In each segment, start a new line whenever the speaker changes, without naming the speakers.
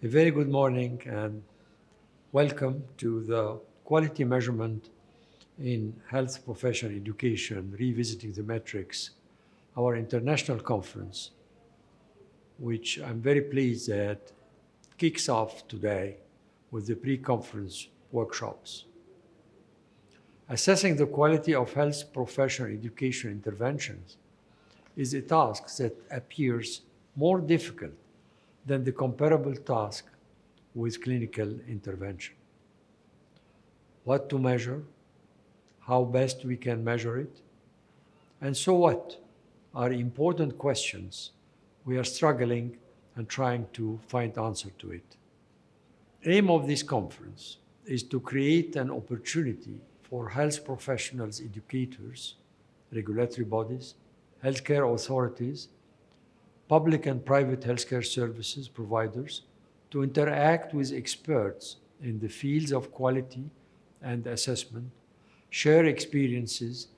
A very good morning and welcome to the Quality Measurement in Health Professional Education, Revisiting the Metrics, our international conference, which I'm very pleased that kicks off today with the pre-conference workshops. Assessing the quality of health professional education interventions is a task that appears more difficult than the comparable task with clinical intervention. What to measure, how best we can measure it, and so what are important questions we are struggling and trying to find answer to it. The aim of this conference is to create an opportunity for health professionals, educators, regulatory bodies, healthcare authorities, public and private healthcare services providers to interact with experts in the fields of quality and assessment, share experiences,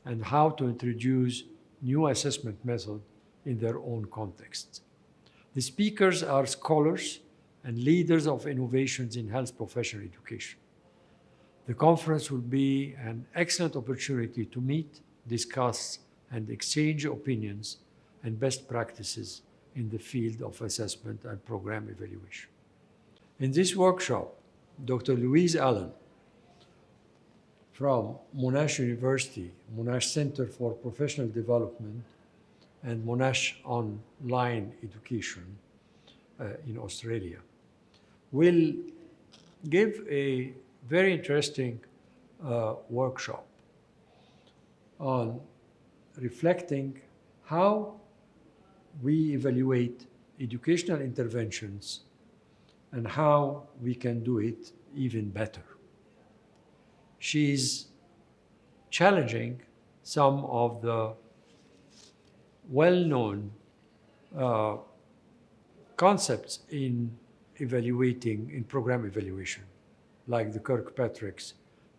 and how to introduce new assessment methods in their own contexts. The speakers are scholars and leaders of innovations in health professional education. The conference will be an excellent opportunity to meet, discuss, and exchange opinions and best practices in the field of assessment and program evaluation. In this workshop, Dr. Louise Allen from Monash University, Monash Center for Professional Development, and Monash Online Education in Australia, will give a very interesting workshop on reflecting how we evaluate educational interventions and how we can do it even better. She's challenging some of the well-known concepts in evaluating, in program evaluation, like the Kirkpatrick's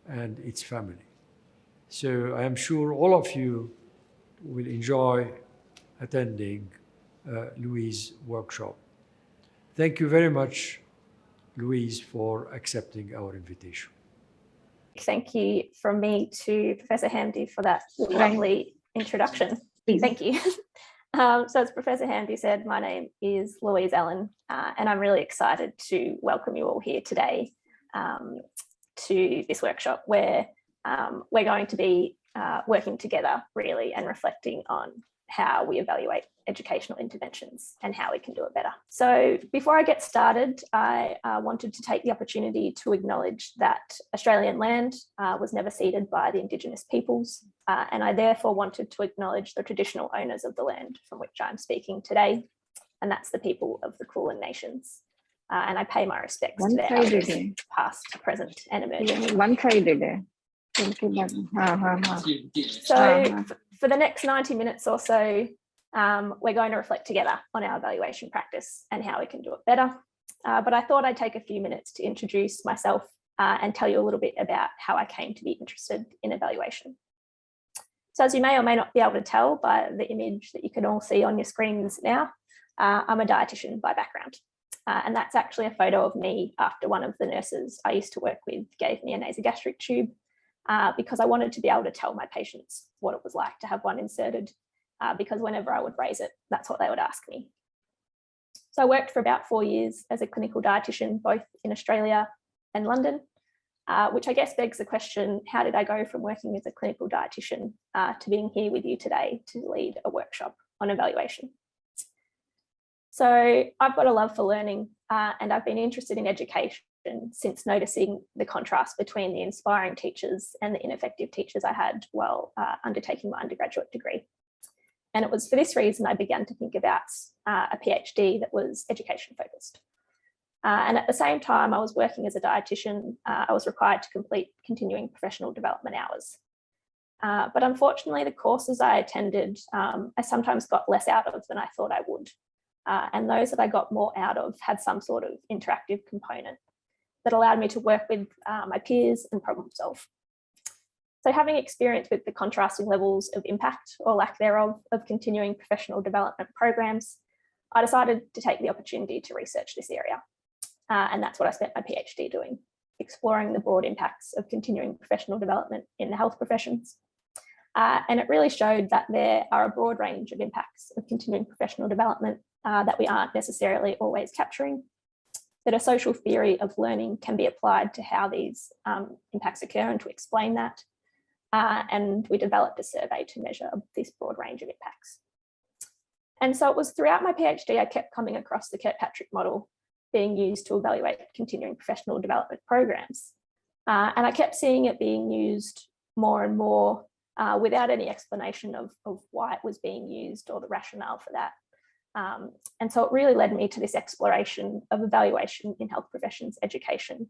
and its family. So I am sure all of you will enjoy attending Louise's workshop. Thank you very much, Louise, for accepting our invitation.
Thank you from me to Professor Hamdi for that lovely introduction. Thank you. So as Professor Hamdi said, my name is Louise Allen, and I'm really excited to welcome you all here today to this workshop where we're going to be working together really and reflecting on how we evaluate educational interventions and how we can do it better. So before I get started, I wanted to take the opportunity to acknowledge that Australian land was never ceded by the Indigenous peoples, and I therefore wanted to acknowledge the traditional owners of the land from which I'm speaking today, and that's the people of the Kulin Nations. And I pay my respects to their elders, past, present, and emerging. So for the next 90 minutes or so, we're going to reflect together on our evaluation practice and how we can do it better. But I thought I'd take a few minutes to introduce myself and tell you a little bit about how I came to be interested in evaluation. So as you may or may not be able to tell by the image that you can all see on your screens now, I'm a dietitian by background. And that's actually a photo of me after one of the nurses I used to work with gave me a nasogastric tube because I wanted to be able to tell my patients what it was like to have one inserted because whenever I would raise it, that's what they would ask me. So I worked for about 4 years as a clinical dietitian, both in Australia and London, which I guess begs the question, how did I go from working as a clinical dietitian to being here with you today to lead a workshop on evaluation? So I've got a love for learning and I've been interested in education since noticing the contrast between the inspiring teachers and the ineffective teachers I had while undertaking my undergraduate degree. And it was for this reason I began to think about a PhD that was education focused. And at the same time I was working as a dietitian, I was required to complete continuing professional development hours. But unfortunately the courses I attended, I sometimes got less out of than I thought I would. And those that I got more out of had some sort of interactive component that allowed me to work with my peers and problem solve. So having experience with the contrasting levels of impact or lack thereof of continuing professional development programs, I decided to take the opportunity to research this area. And that's what I spent my PhD doing, exploring the broad impacts of continuing professional development in the health professions. And it really showed that there are a broad range of impacts of continuing professional development that we aren't necessarily always capturing, that a social theory of learning can be applied to how these impacts occur and to explain that. And we developed a survey to measure this broad range of impacts. And so it was throughout my PhD, I kept coming across the Kirkpatrick model being used to evaluate continuing professional development programs. And I kept seeing it being used more and more without any explanation of why it was being used or the rationale for that. And so it really led me to this exploration of evaluation in health professions education,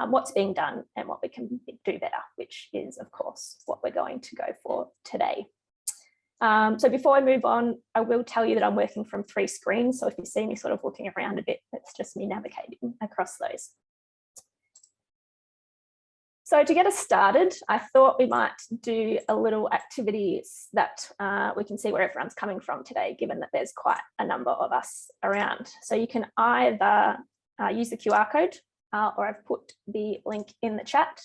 what's being done and what we can do better, which is, of course, what we're going to go for today. So before I move on, I will tell you that I'm working from 3 screens. So if you see me sort of looking around a bit, it's just me navigating across those. So to get us started, I thought we might do a little activity that we can see where everyone's coming from today, given that there's quite a number of us around. So you can either use the QR code or I've put the link in the chat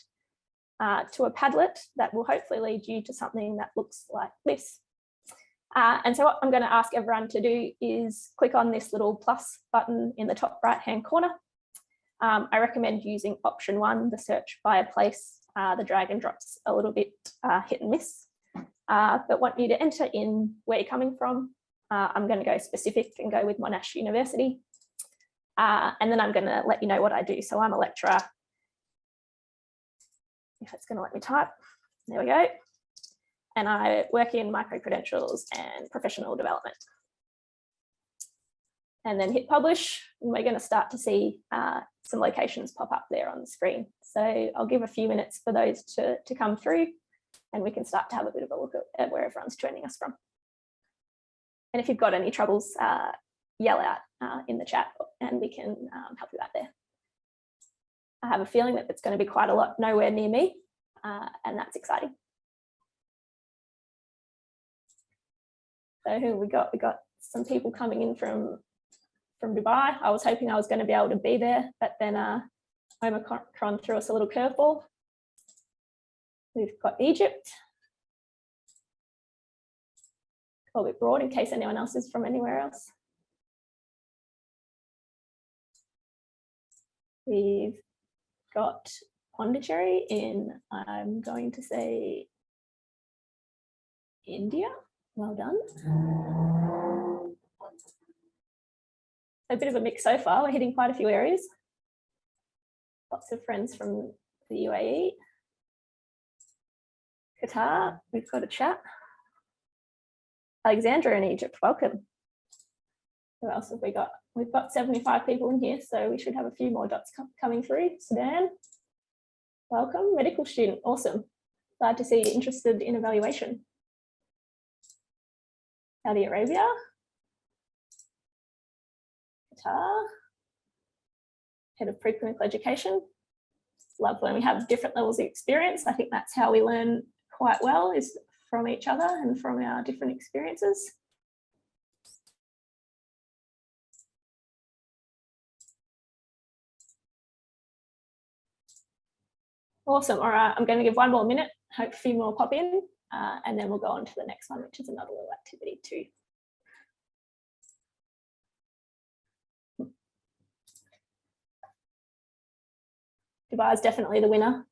to a Padlet that will hopefully lead you to something that looks like this. And so what I'm going to ask everyone to do is click on this little plus button in the top right-hand corner. I recommend using option 1, the search by a place. The drag and drop's a little bit hit and miss, but want you to enter in where you're coming from. I'm going to go specific and go with Monash University. And then I'm going to let you know what I do. So I'm a lecturer. If it's going to let me type, there we go. And I work in micro-credentials and professional development. And then hit publish, and we're going to start to see some locations pop up there on the screen. So I'll give a few minutes for those to come through, and we can start to have a bit of a look at where everyone's joining us from. And if you've got any troubles, yell out in the chat and we can help you out there. I have a feeling that it's going to be quite a lot nowhere near me, and that's exciting. So who have we got? We got some people coming in from Dubai. I was hoping I was going to be able to be there, but then Omicron threw us a little curveball. We've got Egypt. A little bit broad in case anyone else is from anywhere else. We've got Pondicherry in, I'm going to say, India. Well done. A bit of a mix so far. We're hitting quite a few areas. Lots of friends from the UAE. Qatar, we've got a chat. Alexandria in Egypt, welcome. Who else have we got? We've got 75 people in here, so we should have a few more dots coming through. Sudan, welcome. Medical student, awesome. Glad to see you interested in evaluation. Saudi Arabia. Qatar. Head of preclinical education. Love when we have different levels of experience. I think that's how we learn quite well, is from each other and from our different experiences. Awesome. All right, I'm going to give one more minute, hope a few more pop in, and then we'll go on to the next one, which is another little activity too. Dubai is definitely the winner.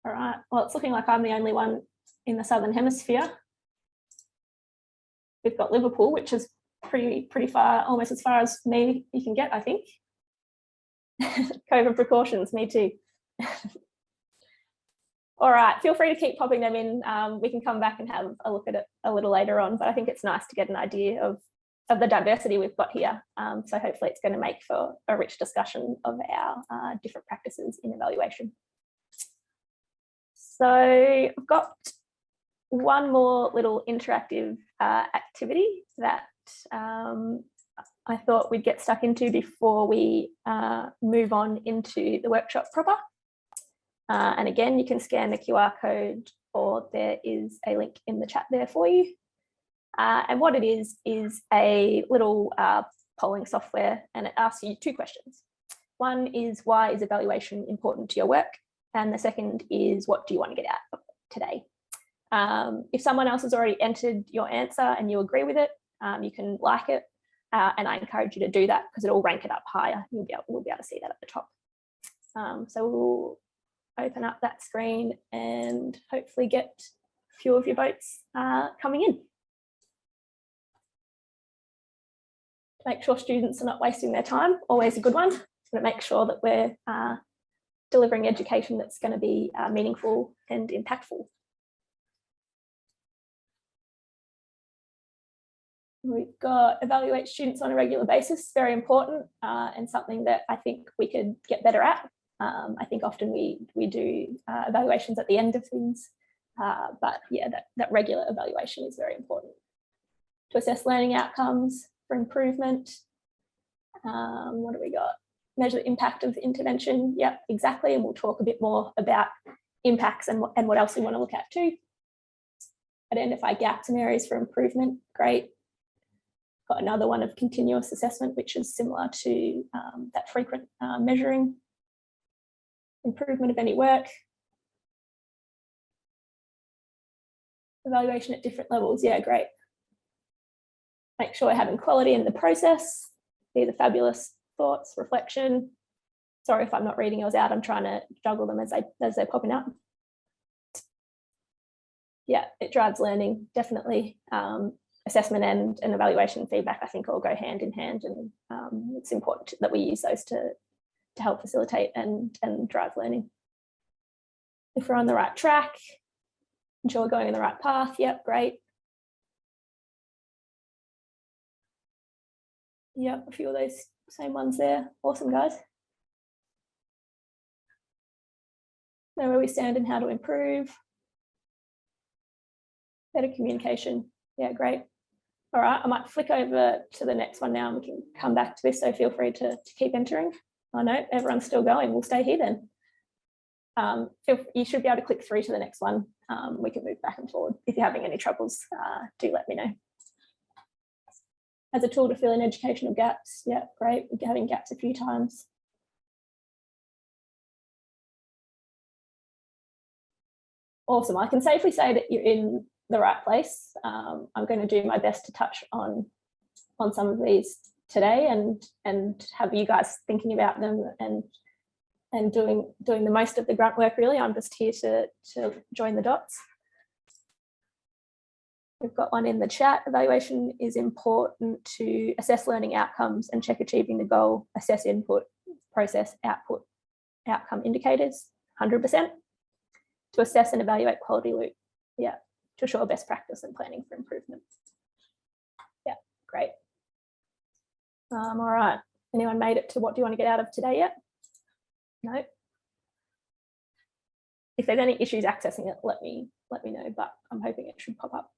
All right, well, it's looking like I'm the only one in the Southern Hemisphere. We've got Liverpool, which is pretty far, almost as far as me you can get, I think. COVID precautions, me too. All right, feel free to keep popping them in. We can come back and have a look at it a little later on, but I think it's nice to get an idea of the diversity we've got here. So hopefully it's going to make for a rich discussion of our different practices in evaluation. So I've got one more little interactive activity that I thought we'd get stuck into before we move on into the workshop proper. And again, you can scan the QR code, or there is a link in the chat there for you. And what it is a little polling software, and it asks you 2 questions. One is, why is evaluation important to your work? And the second is, what do you want to get out of it today? If someone else has already entered your answer and you agree with it, you can like it. And I encourage you to do that because it'll rank it up higher. We'll be able to see that at the top. So we'll open up that screen and hopefully get a few of your votes coming in. Make sure students are not wasting their time, always a good one. To make sure that we're delivering education that's going to be meaningful and impactful. We've got evaluate students on a regular basis, very important, and something that I think we could get better at. I think often we do evaluations at the end of things, but yeah, that regular evaluation is very important. To assess learning outcomes for improvement. What do we got? Measure the impact of the intervention. Yep, exactly. And we'll talk a bit more about impacts and what else we want to look at too. Identify gaps and areas for improvement. Great. Got another one of continuous assessment, which is similar to that frequent measuring. Improvement of any work. Evaluation at different levels. Yeah, great. Make sure we're having quality in the process. These are fabulous thoughts, reflection. Sorry if I'm not reading yours out. I'm trying to juggle them as they're popping up. Yeah, it drives learning, definitely. Assessment and evaluation feedback, I think, all go hand in hand, and it's important that we use those to help facilitate and drive learning. If we're on the right track, ensure we're going in the right path. Yep, great. Yep, a few of those same ones there. Awesome, guys. Know where we stand and how to improve. Better communication. Yeah, great. All right, I might flick over to the next one now and we can come back to this, so feel free to keep entering. Oh no, everyone's still going. We'll stay here then. You should be able to click through to the next one. We can move back and forward. If you're having any troubles, do let me know. As a tool to fill in educational gaps. Yeah, great. We're having gaps a few times. Awesome. I can safely say that you're in the right place. I'm going to do my best to touch on some of these today and have you guys thinking about them and doing the most of the grunt work, really. I'm just here to join the dots. We've got one in the chat. Evaluation is important to assess learning outcomes and check achieving the goal, assess input, process, output, outcome indicators, 100%. To assess and evaluate quality loop. Yeah, to ensure best practice and planning for improvement. Yeah, great. All right, anyone made it to what do you want to get out of today yet? No? If there's any issues accessing it, let me know, but I'm hoping it should pop up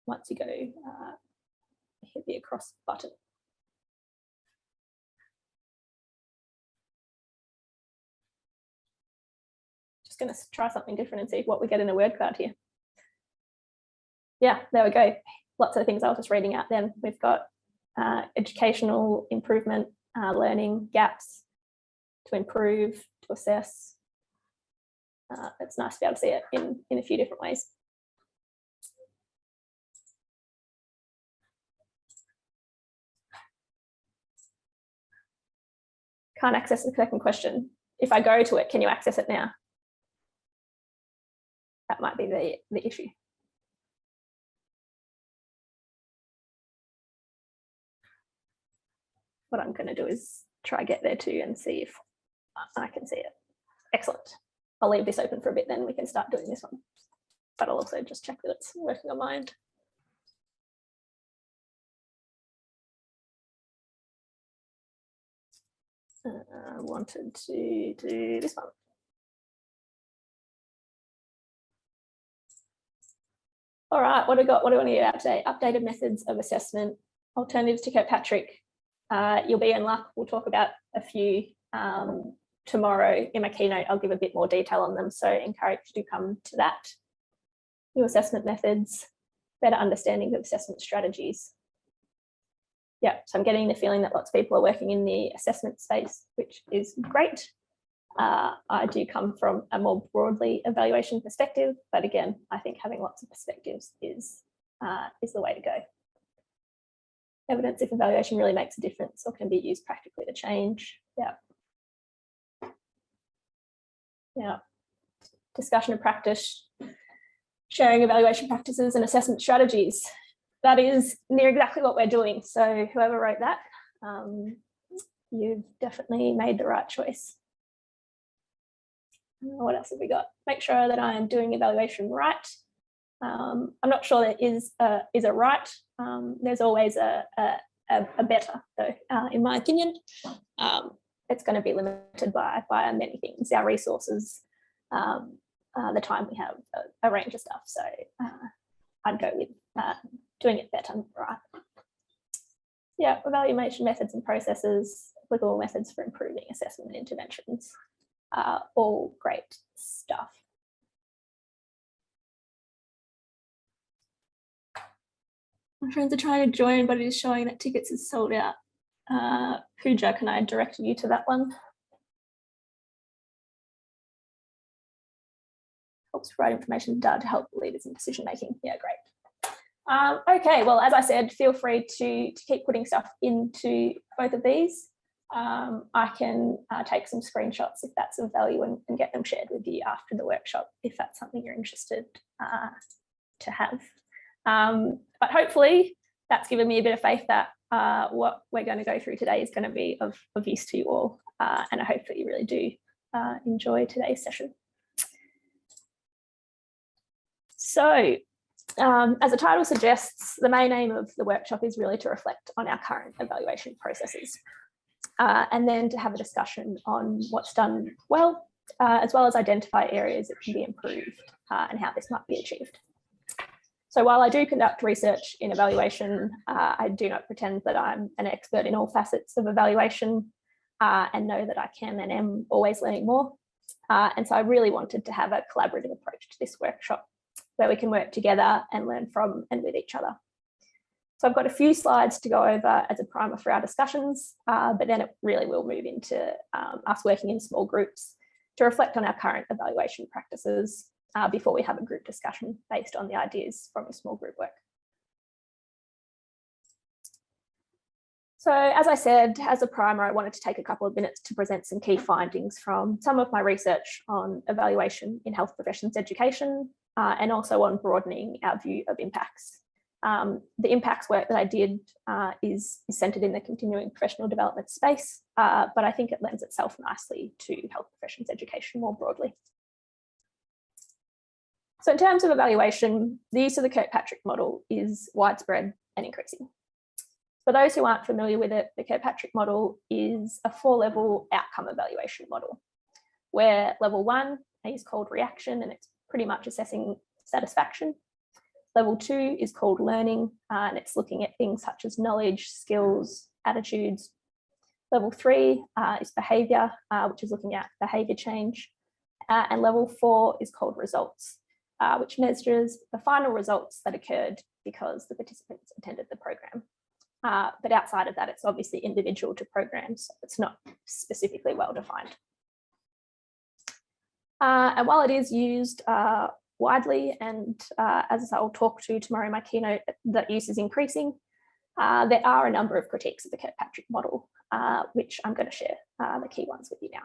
once you go hit the across button. Just going to try something different and see what we get in a word cloud here. Yeah, there we go. Lots of things I was just reading out then. We've got educational improvement, learning gaps, to improve, to assess. It's nice to be able to see it in a few different ways. Can't access the second question. If I go to it, can you access it now? That might be the issue. What I'm going to do is try get there too and see if I can see it. Excellent. I'll leave this open for a bit, then we can start doing this one. But I'll also just check that it's working on my end. I wanted to do this one. All right, what do we got? What do we want to get out today? Updated methods of assessment, alternatives to Kirkpatrick. You'll be in luck. We'll talk about a few tomorrow in my keynote, I'll give a bit more detail on them. So encourage you to come to that. New assessment methods, better understanding of assessment strategies. Yeah, so I'm getting the feeling that lots of people are working in the assessment space, which is great. I do come from a more broadly evaluation perspective, but again, I think having lots of perspectives is the way to go. Evidence if evaluation really makes a difference or can be used practically to change. Yeah. Yeah. Discussion of practice, sharing evaluation practices and assessment strategies. That is near exactly what we're doing. So whoever wrote that, you've definitely made the right choice. What else have we got? Make sure that I am doing evaluation right. I'm not sure there is a right. There's always a better, though, in my opinion. It's going to be limited by many things, our resources, the time we have, a range of stuff. So I'd go with doing it better, right? Yeah, evaluation methods and processes, applicable methods for improving assessment and interventions. All great stuff. My friends are trying to join, but it is showing that tickets is sold out. Pooja, can I direct you to that one? Helps provide information and data to help leaders in decision making. Yeah, great. Okay, well, as I said, feel free to keep putting stuff into both of these. I can take some screenshots if that's of value and get them shared with you after the workshop if that's something you're interested to have. But hopefully that's given me a bit of faith that what we're going to go through today is going to be of use to you all, and I hope that you really do enjoy today's session. So, as the title suggests, the main aim of the workshop is really to reflect on our current evaluation processes, and then to have a discussion on what's done well as identify areas that can be improved and how this might be achieved. So while I do conduct research in evaluation, I do not pretend that I'm an expert in all facets of evaluation, and know that I can and am always learning more. And so I really wanted to have a collaborative approach to this workshop where we can work together and learn from and with each other. So I've got a few slides to go over as a primer for our discussions, but then it really will move into us working in small groups to reflect on our current evaluation practices before we have a group discussion based on the ideas from a small group work. So as I said, as a primer, I wanted to take a couple of minutes to present some key findings from some of my research on evaluation in health professions education, and also on broadening our view of impacts. The impacts work that I did is centred in the continuing professional development space, but I think it lends itself nicely to health professions education more broadly. So in terms of evaluation, the use of the Kirkpatrick model is widespread and increasing. For those who aren't familiar with it, the Kirkpatrick model is a 4-level outcome evaluation model, where level 1 is called reaction, and it's pretty much assessing satisfaction. Level 2 is called learning, and it's looking at things such as knowledge, skills, attitudes. Level 3 is behaviour, which is looking at behaviour change. And level 4 is called results, which measures the final results that occurred because the participants attended the program. But outside of that, it's obviously individual to programs. So it's not specifically well defined. And while it is used widely, and as I'll talk to tomorrow in my keynote, that use is increasing, there are a number of critiques of the Kirkpatrick model, which I'm going to share the key ones with you now.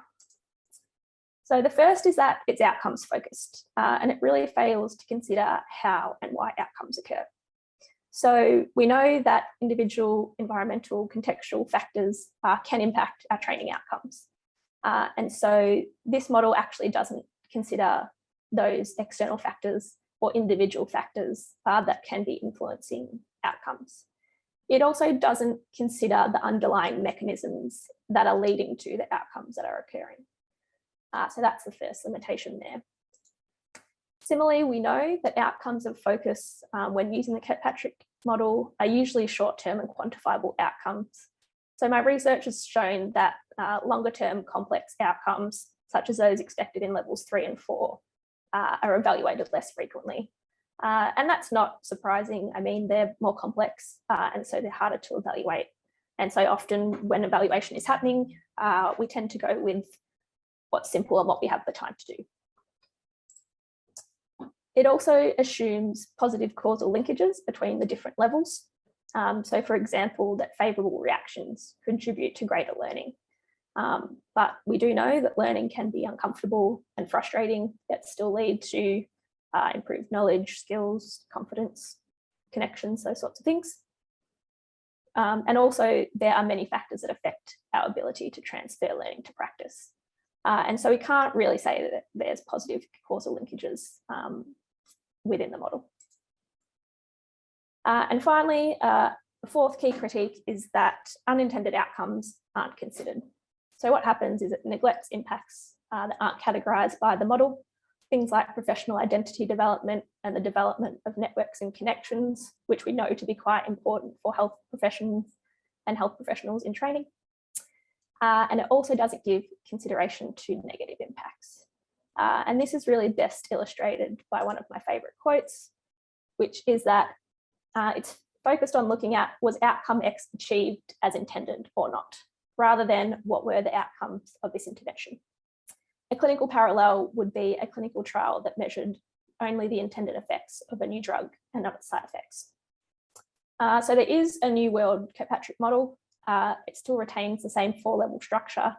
So the first is that it's outcomes focused, and it really fails to consider how and why outcomes occur. So we know that individual environmental contextual factors can impact our training outcomes. And so this model actually doesn't consider those external factors or individual factors that can be influencing outcomes. It also doesn't consider the underlying mechanisms that are leading to the outcomes that are occurring. So that's the first limitation there. Similarly, we know that outcomes of focus when using the Kirkpatrick model are usually short-term and quantifiable outcomes. So my research has shown that longer term complex outcomes, such as those expected in levels 3 and 4, are evaluated less frequently. And that's not surprising. I mean, they're more complex and so they're harder to evaluate. And so often when evaluation is happening, we tend to go with what's simple and what we have the time to do. It also assumes positive causal linkages between the different levels. So for example, that favourable reactions contribute to greater learning. But we do know that learning can be uncomfortable and frustrating, yet still lead to improved knowledge, skills, confidence, connections, those sorts of things. And also there are many factors that affect our ability to transfer learning to practice. And so we can't really say that there's positive causal linkages within the model. And finally, the fourth key critique is that unintended outcomes aren't considered. So what happens is it neglects impacts that aren't categorised by the model, things like professional identity development and the development of networks and connections, which we know to be quite important for health professions and health professionals in training. And it also doesn't give consideration to negative impacts. And this is really best illustrated by one of my favourite quotes, which is that it's focused on looking at, was outcome X achieved as intended or not, rather than what were the outcomes of this intervention. A clinical parallel would be a clinical trial that measured only the intended effects of a new drug and not its side effects. So there is a New World Kirkpatrick model. It still retains the same 4-level structure.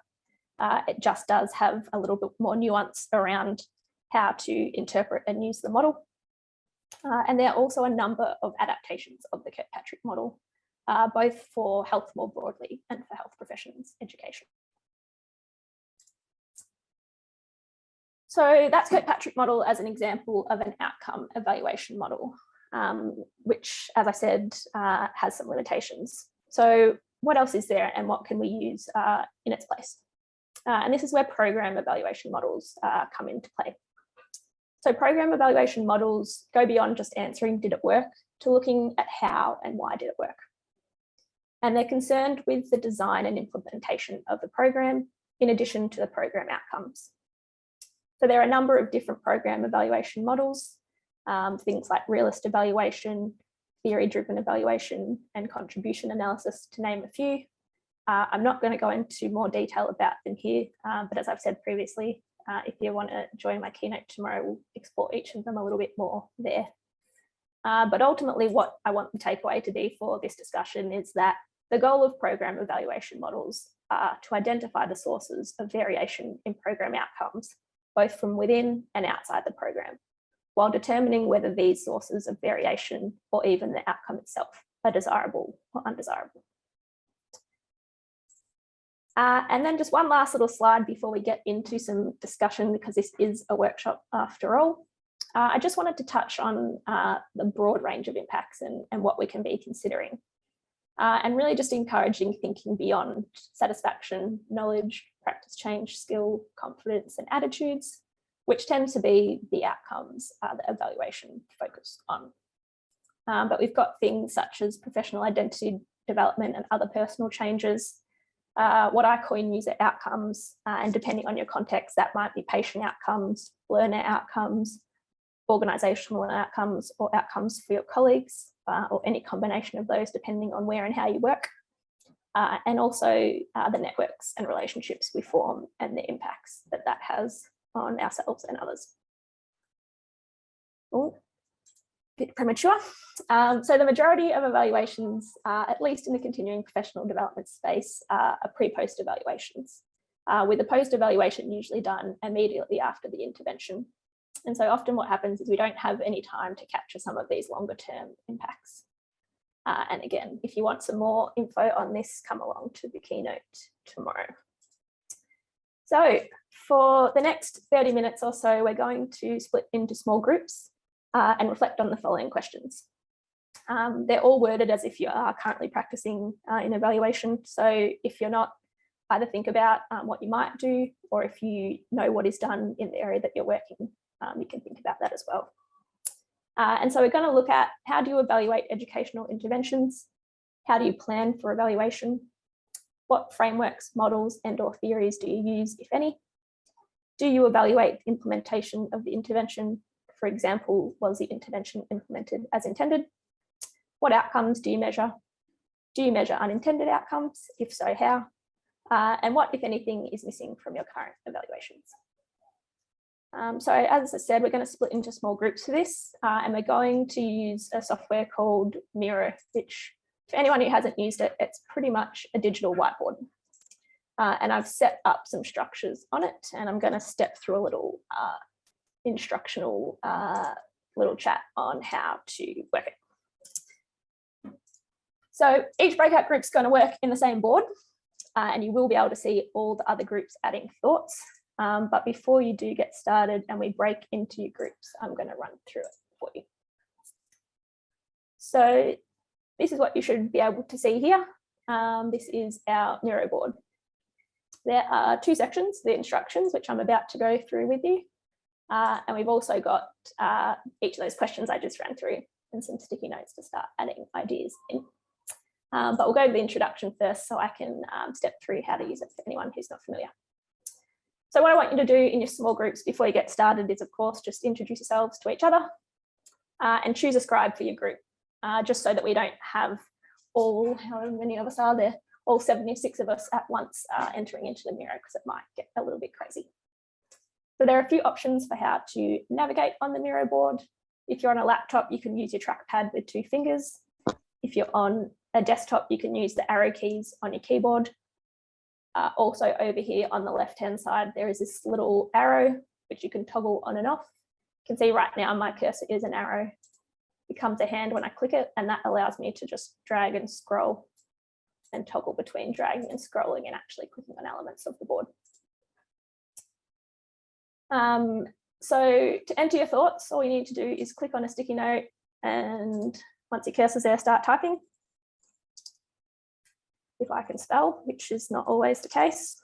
It just does have a little bit more nuance around how to interpret and use the model. And there are also a number of adaptations of the Kirkpatrick model, both for health more broadly and for health professions education. So that's Kirkpatrick model as an example of an outcome evaluation model, which, as I said, has some limitations. So what else is there and what can we use in its place? And this is where program evaluation models come into play. So program evaluation models go beyond just answering, did it work, to looking at how and why did it work. And they're concerned with the design and implementation of the program in addition to the program outcomes. So there are a number of different program evaluation models, things like realist evaluation, theory-driven evaluation, and contribution analysis, to name a few. I'm not going to go into more detail about them here, but as I've said previously, if you want to join my keynote tomorrow, we'll explore each of them a little bit more there. But ultimately, what I want the takeaway to be for this discussion is that the goal of program evaluation models are to identify the sources of variation in program outcomes, both from within and outside the program, while determining whether these sources of variation or even the outcome itself are desirable or undesirable. And then just one last little slide before we get into some discussion, because this is a workshop after all. I just wanted to touch on the broad range of impacts and what we can be considering. And really just encouraging thinking beyond satisfaction, knowledge, practice change, skill, confidence, and attitudes, which tend to be the outcomes that evaluation focus on. But we've got things such as professional identity development and other personal changes, what I call user outcomes, and depending on your context, that might be patient outcomes, learner outcomes, organisational outcomes, or outcomes for your colleagues, or any combination of those depending on where and how you work, and also the networks and relationships we form and the impacts that that has on ourselves and others. Oh, bit premature. So the majority of evaluations, at least in the continuing professional development space, are pre-post evaluations, with a post evaluation usually done immediately after the intervention. And so often what happens is we don't have any time to capture some of these longer term impacts. And again, if you want some more info on this, come along to the keynote tomorrow. So for the next 30 minutes or so, we're going to split into small groups and reflect on the following questions. They're all worded as if you are currently practicing in evaluation. So if you're not, either think about what you might do, or if you know what is done in the area that you're working, you can think about that as well. And so we're going to look at, how do you evaluate educational interventions? How do you plan for evaluation? What frameworks, models, and/or theories do you use, if any? Do you evaluate implementation of the intervention? For example, was the intervention implemented as intended? What outcomes do you measure? Do you measure unintended outcomes? If so, how? And what, if anything, is missing from your current evaluations? So as I said, we're going to split into small groups for this, and we're going to use a software called Miro, which for anyone who hasn't used it, it's pretty much a digital whiteboard. And I've set up some structures on it, and I'm going to step through a little instructional little chat on how to work it. So each breakout group is going to work in the same board, and you will be able to see all the other groups adding thoughts. But before you do get started and we break into your groups, I'm going to run through it for you. So this is what you should be able to see here. This is our Miro board. There are two sections, the instructions, which I'm about to go through with you. And we've also got each of those questions I just ran through and some sticky notes to start adding ideas in. But we'll go to the introduction first so I can step through how to use it for anyone who's not familiar. So what I want you to do in your small groups before you get started is, of course, just introduce yourselves to each other and choose a scribe for your group, just so that we don't have all, however many of us are there, all 76 of us at once entering into the Miro, because it might get a little bit crazy. So there are a few options for how to navigate on the Miro board. If you're on a laptop, you can use your trackpad with 2 fingers. If you're on a desktop, you can use the arrow keys on your keyboard. Also over here on the left-hand side, there is this little arrow which you can toggle on and off. You can see right now my cursor is an arrow. It becomes a hand when I click it, and that allows me to just drag and scroll and toggle between dragging and scrolling and actually clicking on elements of the board. So to enter your thoughts, all you need to do is click on a sticky note, and once your cursor's there, start typing. If I can spell, which is not always the case.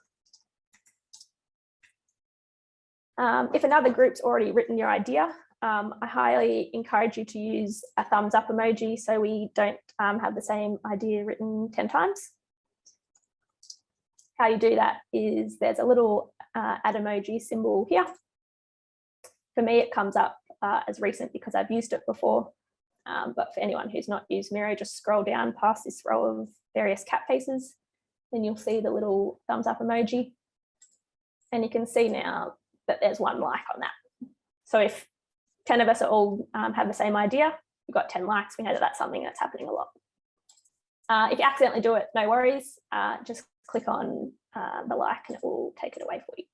If another group's already written your idea, I highly encourage you to use a thumbs up emoji so we don't have the same idea written 10 times. How you do that is there's a little add emoji symbol here. For me, it comes up as recent because I've used it before. But for anyone who's not used Miro, just scroll down past this row of various cat faces, then you'll see the little thumbs up emoji. And you can see now that there's 1 like on that. So if 10 of us are all have the same idea, we've got 10 likes, we know that that's something that's happening a lot. If you accidentally do it, no worries, just click on the like and it will take it away for you.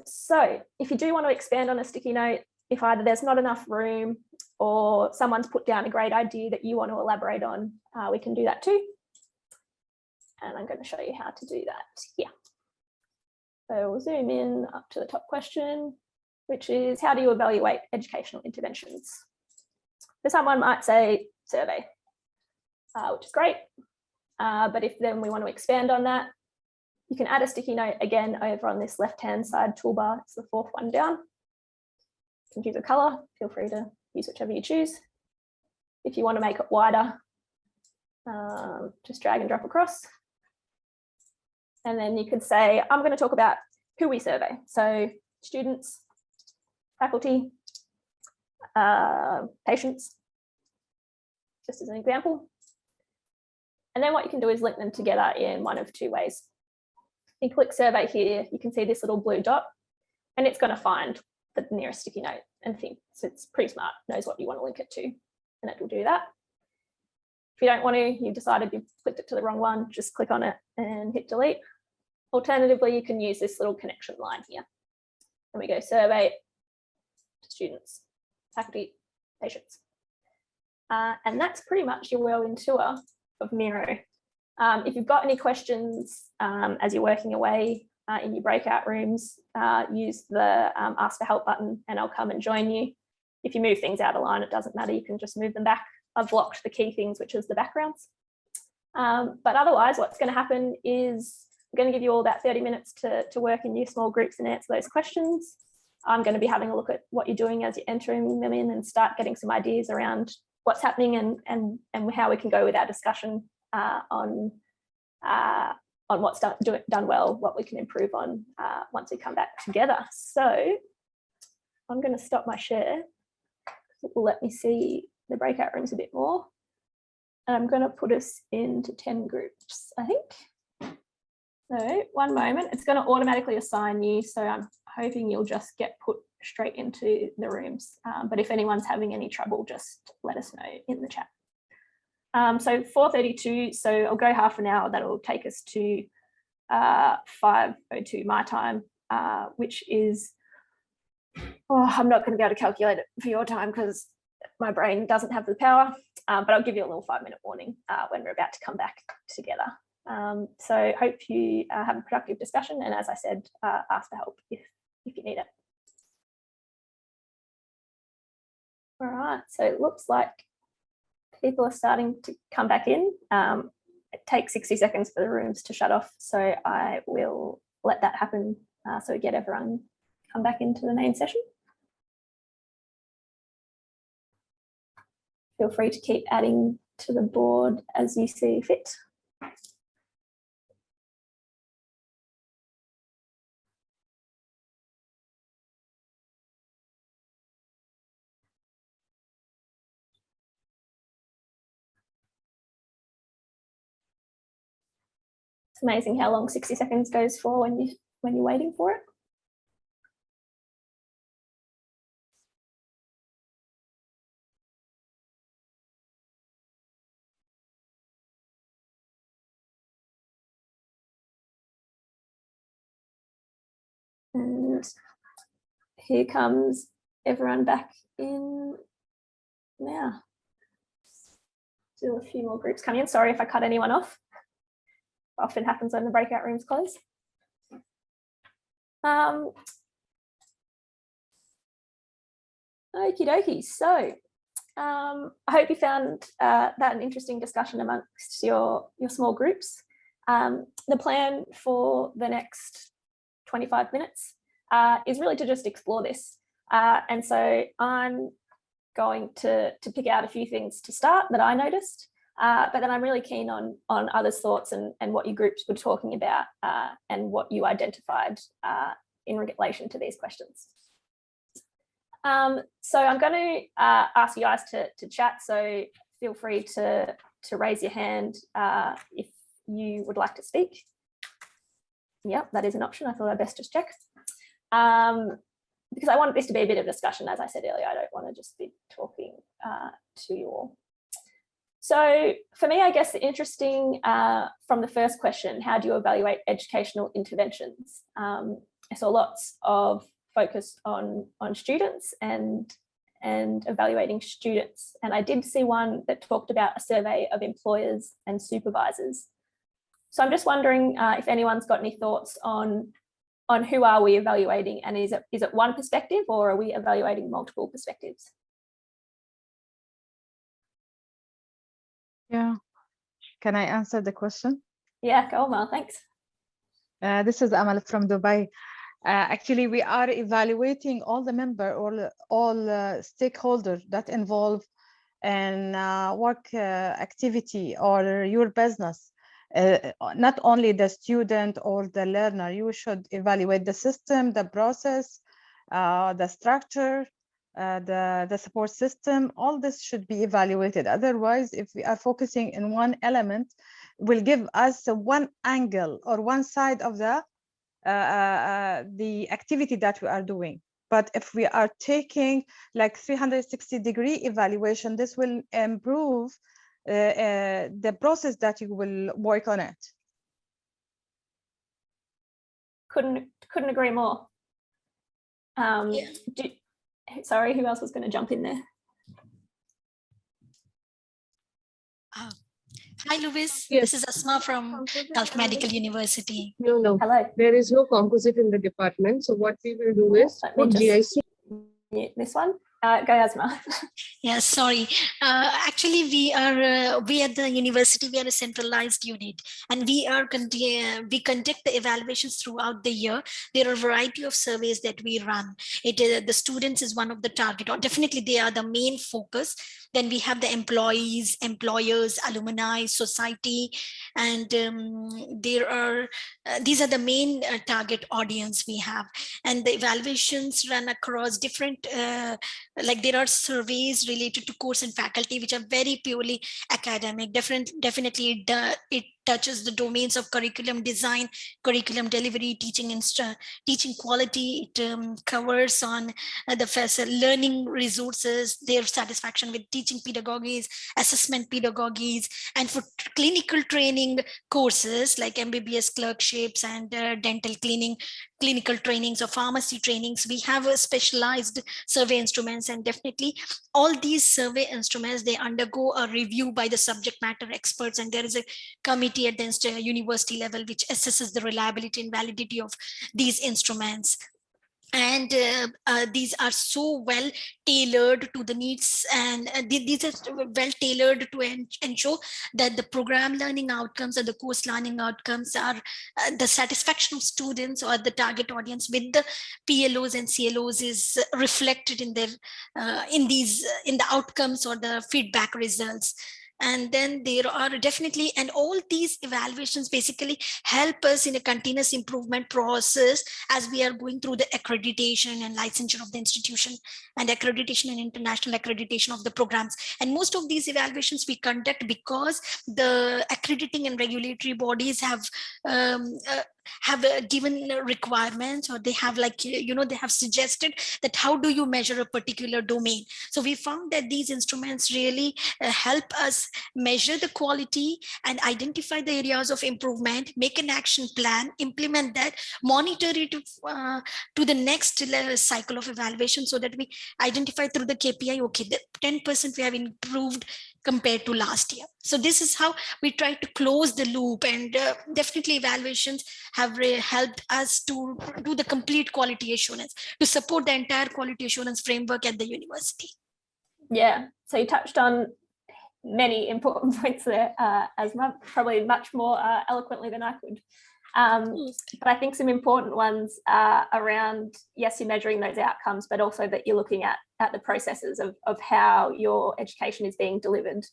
So if you do want to expand on a sticky note, if either there's not enough room or someone's put down a great idea that you want to elaborate on, we can do that too. And I'm going to show you how to do that here. So we'll zoom in up to the top question, which is, how do you evaluate educational interventions? So someone might say survey, which is great. But if then we want to expand on that, you can add a sticky note again over on this left-hand side toolbar. It's the 4th one down. You can choose a color, feel free to use whichever you choose. If you want to make it wider, just drag and drop across. And then you could say, I'm going to talk about who we survey. So students, faculty, patients, just as an example. And then what you can do is link them together in one of 2 ways. You click survey here, you can see this little blue dot, and it's going to find the nearest sticky note and think, so it's pretty smart, knows what you want to link it to, and it will do that. If you don't want to, you've decided you've clicked it to the wrong one, just click on it and hit delete. Alternatively, you can use this little connection line here. And we go survey to students, faculty, patients. And that's pretty much your whirlwind tour of Miro. If you've got any questions as you're working away in your breakout rooms, use the ask for help button and I'll come and join you. If you move things out of line, it doesn't matter, you can just move them back. I've locked the key things, which is the backgrounds. But otherwise, what's going to happen is I'm going to give you all about 30 minutes to work in your small groups and answer those questions. I'm going to be having a look at what you're doing as you're entering them in and start getting some ideas around what's happening and how we can go with our discussion on what's done well, what we can improve on once we come back together. So I'm going to stop my share. It will let me see the breakout rooms a bit more. And I'm going to put us into 10 groups, I think. So one moment, it's going to automatically assign you. So I'm hoping you'll just get put straight into the rooms. But if anyone's having any trouble, just let us know in the chat. So 4:32, so I'll go half an hour. That'll take us to 5:02 my time, which is, I'm not going to be able to calculate it for your time because my brain doesn't have the power, but I'll give you a little 5-minute warning when we're about to come back together. So hope you have a productive discussion, and as I said, ask for help if you need it. All right, so it looks like people are starting to come back in. It takes 60 seconds for the rooms to shut off, so I will let that happen so we get everyone come back into the main session. Feel free to keep adding to the board as you see fit. It's amazing how long 60 seconds goes for when you're waiting for it. And here comes everyone back in now. Still a few more groups coming in. Sorry if I cut anyone off. Often happens when the breakout rooms close. Okie dokie. So I hope you found that an interesting discussion amongst your small groups. The plan for the next 25 minutes is really to just explore this. And so I'm going to pick out a few things to start that I noticed, but then I'm really keen on others' thoughts and what your groups were talking about and what you identified in relation to these questions. So I'm going to ask you guys to chat, so feel free to raise your hand if you would like to speak. Yep, that is an option. I thought I'd best just check. Because I wanted this to be a bit of a discussion, as I said earlier. I don't want to just be talking to you all. So for me, I guess the interesting from the first question, how do you evaluate educational interventions? I saw lots of focus on students and evaluating students. And I did see one that talked about a survey of employers and supervisors. So I'm just wondering if anyone's got any thoughts on who are we evaluating, and is it one perspective, or are we evaluating multiple perspectives?
Yeah, can I answer the question?
Yeah, go on, Mal, thanks.
This is Amal from Dubai. Actually, we are evaluating all the members or all stakeholders that involve in work activity or your business. Not only the student or the learner. You should evaluate the system, the process, the structure, the support system. All this should be evaluated. Otherwise, if we are focusing in one element, will give us one angle or one side of the activity that we are doing. But if we are taking like 360-degree evaluation, this will improve the process that you will work on it.
Couldn't agree more.
Yeah.
Sorry, who else was going to jump in there?
Hi, Louise.
Yes.
This is Asma from Gulf Medical University.
No.
Hello.
There is no composite in the department. So what we will do is
Let me
for
just
GIC.
mute this one. Go, Asma.
Yeah, sorry. Actually, we at the university, we are a centralized unit, and we conduct the evaluations throughout the year. There are a variety of surveys that we run. The students is one of the target, or definitely they are the main focus. Then we have the employees, employers, alumni, society, and these are the main target audience we have. And the evaluations run across different. Like there are surveys related to course and faculty which are very purely academic. Definitely it touches the domains of curriculum design, curriculum delivery, teaching quality. It covers on the learning resources, their satisfaction with teaching pedagogies, assessment pedagogies, and for clinical training courses like MBBS clerkships and dental clinical trainings or pharmacy trainings, we have a specialized survey instruments. And definitely all these survey instruments, they undergo a review by the subject matter experts, and there is a committee at the university level which assesses the reliability and validity of these instruments. And these are so well tailored to the needs, and these are well tailored to ensure that the program learning outcomes or the course learning outcomes are the satisfaction of students or the target audience with the PLOs and CLOs is reflected in their in the outcomes or the feedback results. And then there are definitely, and all these evaluations basically help us in a continuous improvement process as we are going through the accreditation and licensure of the institution, and accreditation and international accreditation of the programs. And most of these evaluations we conduct because the accrediting and regulatory bodies have given requirements, or they have they have suggested that how do you measure a particular domain. So we found that these instruments really help us measure the quality and identify the areas of improvement, make an action plan, implement that, monitor it to the next cycle of evaluation, so that we identify through the KPI, okay, the 10% we have improved compared to last year. So this is how we try to close the loop, and definitely evaluations have helped us to do the complete quality assurance, to support the entire quality assurance framework at the university.
Yeah, so you touched on many important points there, Asma, probably much more eloquently than I could. But I think some important ones are around, yes, you're measuring those outcomes, but also that you're looking at the processes of how your education is being delivered.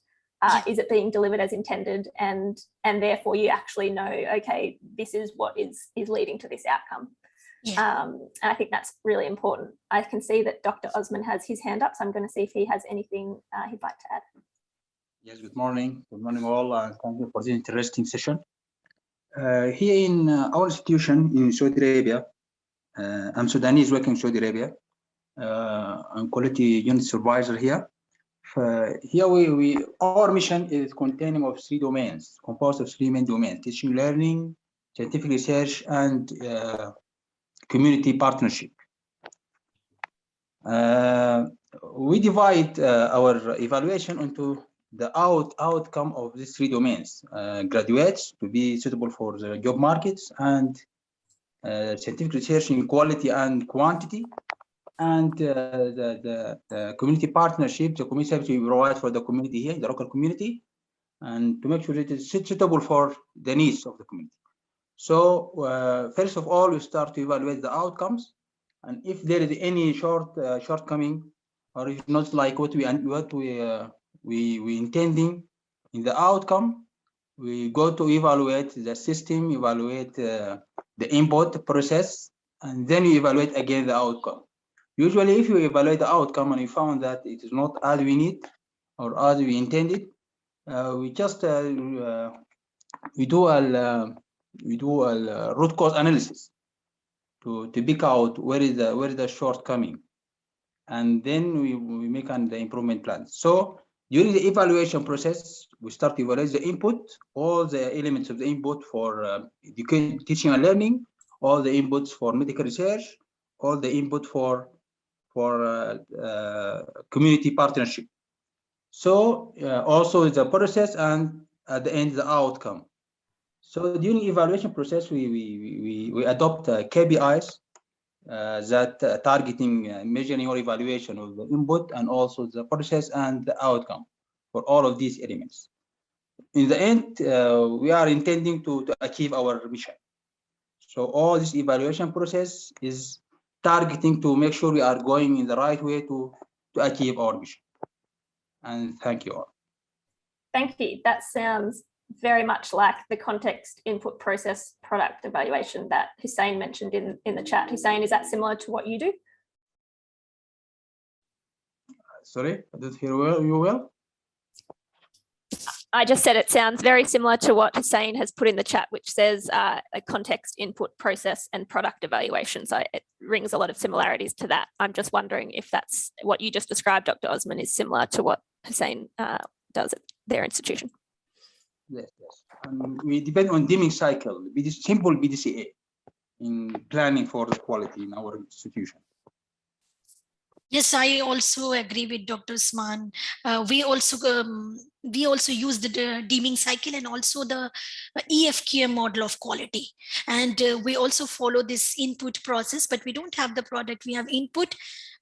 Is it being delivered as intended? And therefore you actually know, okay, this is what is leading to this outcome.
Yeah.
And I think that's really important. I can see that Dr. Osman has his hand up, so I'm going to see if he has anything he'd like to add.
Yes, good morning. Good morning all, and thank you for this interesting session. Here in our institution in Saudi Arabia, I'm Sudanese working in Saudi Arabia. I'm quality unit supervisor here. Here our mission is containing of 3 domains, composed of 3 main domains: teaching, learning, scientific research, and community partnership. We divide our evaluation into the outcome of these 3 domains: graduates to be suitable for the job markets, and scientific research in quality and quantity, and the community partnership, the community service we provide for the community here, the local community, and to make sure it is suitable for the needs of the community. So first of all, we start to evaluate the outcomes, and if there is any shortcoming, or if not like what we intending in the outcome, we go to evaluate the system, evaluate the input process, and then you evaluate again the outcome. Usually, if you evaluate the outcome and you found that it is not as we need or as we intended, we just we do a root cause analysis to pick out where is the shortcoming, and then we make the improvement plan. So during the evaluation process, we start to evaluate the input, all the elements of the input for teaching and learning, all the inputs for medical research, all the input for community partnership. So also the process, and at the end the outcome. So during evaluation process, we adopt KPIs targeting measuring your evaluation of the input and also the process and the outcome for all of these elements. In the end, we are intending to achieve our mission. So all this evaluation process is targeting to make sure we are going in the right way to achieve our mission. And thank you all.
Thank you. That sounds very much like the context, input, process, product evaluation that Hussein mentioned in the chat. Hussein, is that similar to what you do?
Sorry, I didn't hear you well.
I just said it sounds very similar to what Hussein has put in the chat, which says a context, input, process, and product evaluation. So it rings a lot of similarities to that. I'm just wondering if that's what you just described, Dr. Osman, is similar to what Hussein does at their institution.
Yes, yes. And we depend on dimming cycle, simple BDCA in planning for the quality in our institution.
Yes, I also agree with Dr. Usman. We also use the deeming cycle and also the EFQM model of quality. And we also follow this input process, but we don't have the product. We have input,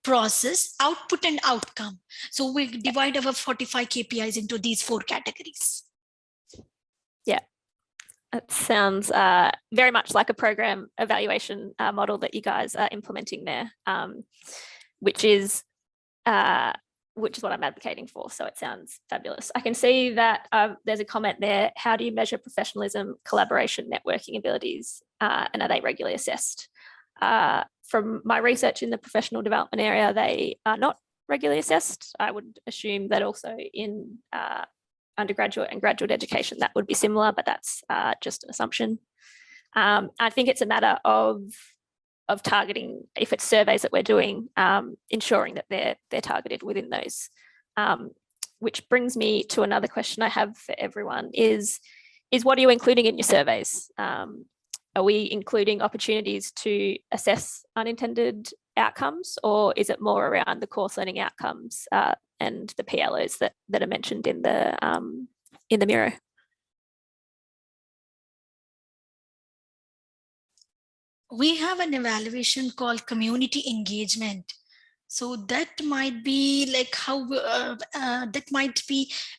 process, output, and outcome. So we divide our 45 KPIs into these 4 categories. Yeah.
It sounds very much like a program evaluation model that you guys are implementing there. Which is what I'm advocating for. So it sounds fabulous. I can see that there's a comment there. How do you measure professionalism, collaboration, networking abilities, and are they regularly assessed? From my research in the professional development area, they are not regularly assessed. I would assume that also in undergraduate and graduate education, that would be similar, but that's just an assumption. I think it's a matter of targeting, if it's surveys that we're doing, ensuring that they're targeted within those. Which brings me to another question I have for everyone is what are you including in your surveys? Are we including opportunities to assess unintended outcomes, or is it more around the course learning outcomes and the PLOs that are mentioned in the Miro?
We have an evaluation called community engagement. So that might be like how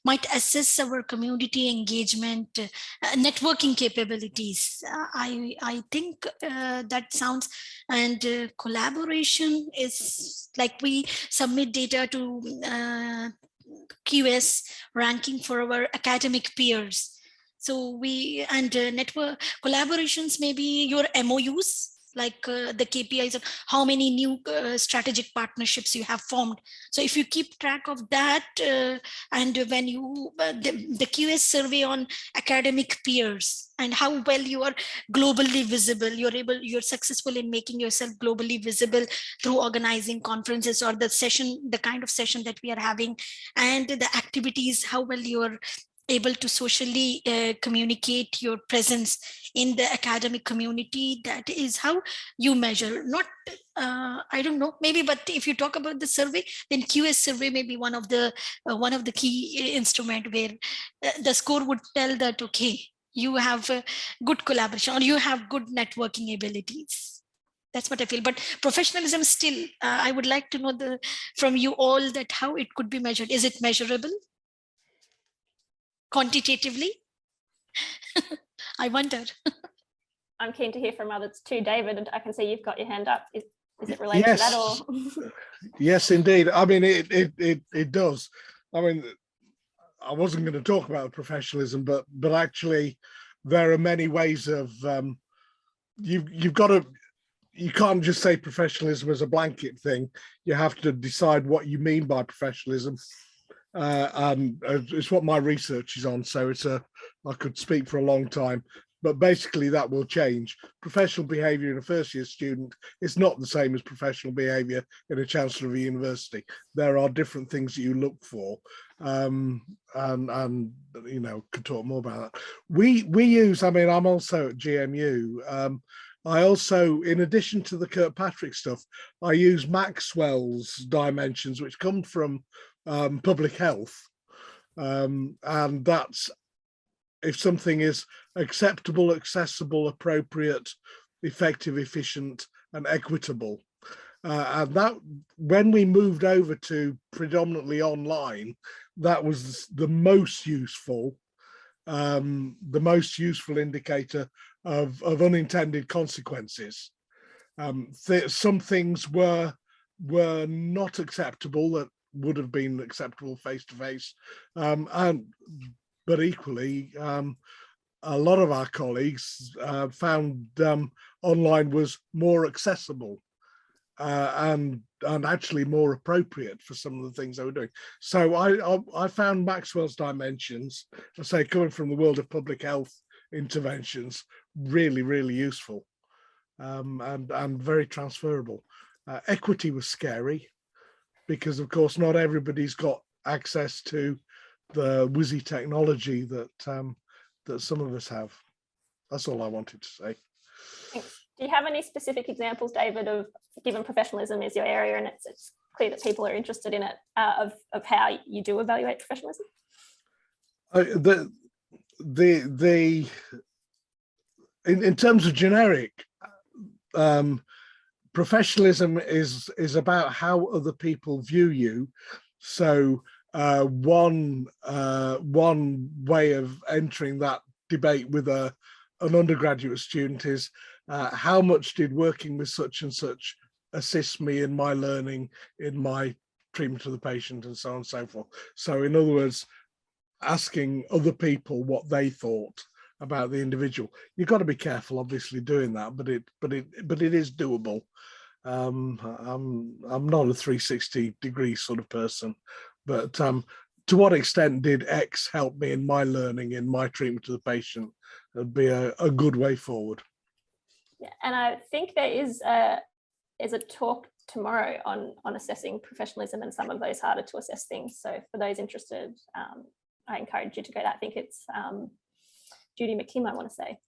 might assess our community engagement, networking capabilities. I think that sounds, and collaboration is like we submit data to QS ranking for our academic peers. So we, and network collaborations, maybe your MOUs, like the KPIs of how many new strategic partnerships you have formed. So if you keep track of that, and when you, the QS survey on academic peers and how well you are globally visible, you're successful in making yourself globally visible through organizing conferences or the kind of session that we are having, and the activities, how well you're able to socially communicate your presence in the academic community. That is how you measure. Not I don't know, maybe, but if you talk about the survey, then QS survey may be one of the key instrument where the score would tell that, okay, you have good collaboration or you have good networking abilities. That's what I feel. But professionalism still, I would like to know from you all that how it could be measured. Is it measurable? Quantitatively? I wonder.
I'm keen to hear from others too. David, I can see you've got your hand up. Is it related to that, or?
Yes, indeed. I mean, it does. I mean, I wasn't going to talk about professionalism, but actually there are many ways of you've got to, you can't just say professionalism as a blanket thing. You have to decide what you mean by professionalism. And it's what my research is on, so I could speak for a long time, but basically that will change. Professional behavior in a first year student is not the same as professional behavior in a chancellor of a university. There are different things that you look for, and you know, could talk more about that. We use, I mean, I'm also at GMU. I also, in addition to the Kirkpatrick stuff, I use Maxwell's dimensions, which come from public health, and that's if something is acceptable, accessible, appropriate, effective, efficient, and equitable. And that, when we moved over to predominantly online, that was the most useful indicator of unintended consequences. Some things were not acceptable that would have been acceptable face to face, but equally, a lot of our colleagues found online was more accessible and actually more appropriate for some of the things they were doing. So I found Maxwell's dimensions, I say, coming from the world of public health interventions, really, really useful and very transferable. Equity was scary because, of course, not everybody's got access to the whizzy technology that that some of us have. That's all I wanted to say.
Thanks. Do you have any specific examples, David, of, given professionalism is your area and it's clear that people are interested in it, of how you do evaluate professionalism?
In terms of generic, professionalism is about how other people view you. So one way of entering that debate with an undergraduate student is how much did working with such and such assist me in my learning, in my treatment of the patient, and so on and so forth. So in other words, asking other people what they thought about the individual. You've got to be careful, obviously, doing that, but it is doable. I'm not a 360-degree sort of person, but to what extent did X help me in my learning, in my treatment of the patient? That'd be a good way forward.
Yeah, and I think there is a talk tomorrow on assessing professionalism and some of those harder to assess things. So for those interested, I encourage you to go to that. I think it's Judy McKim, I want to say.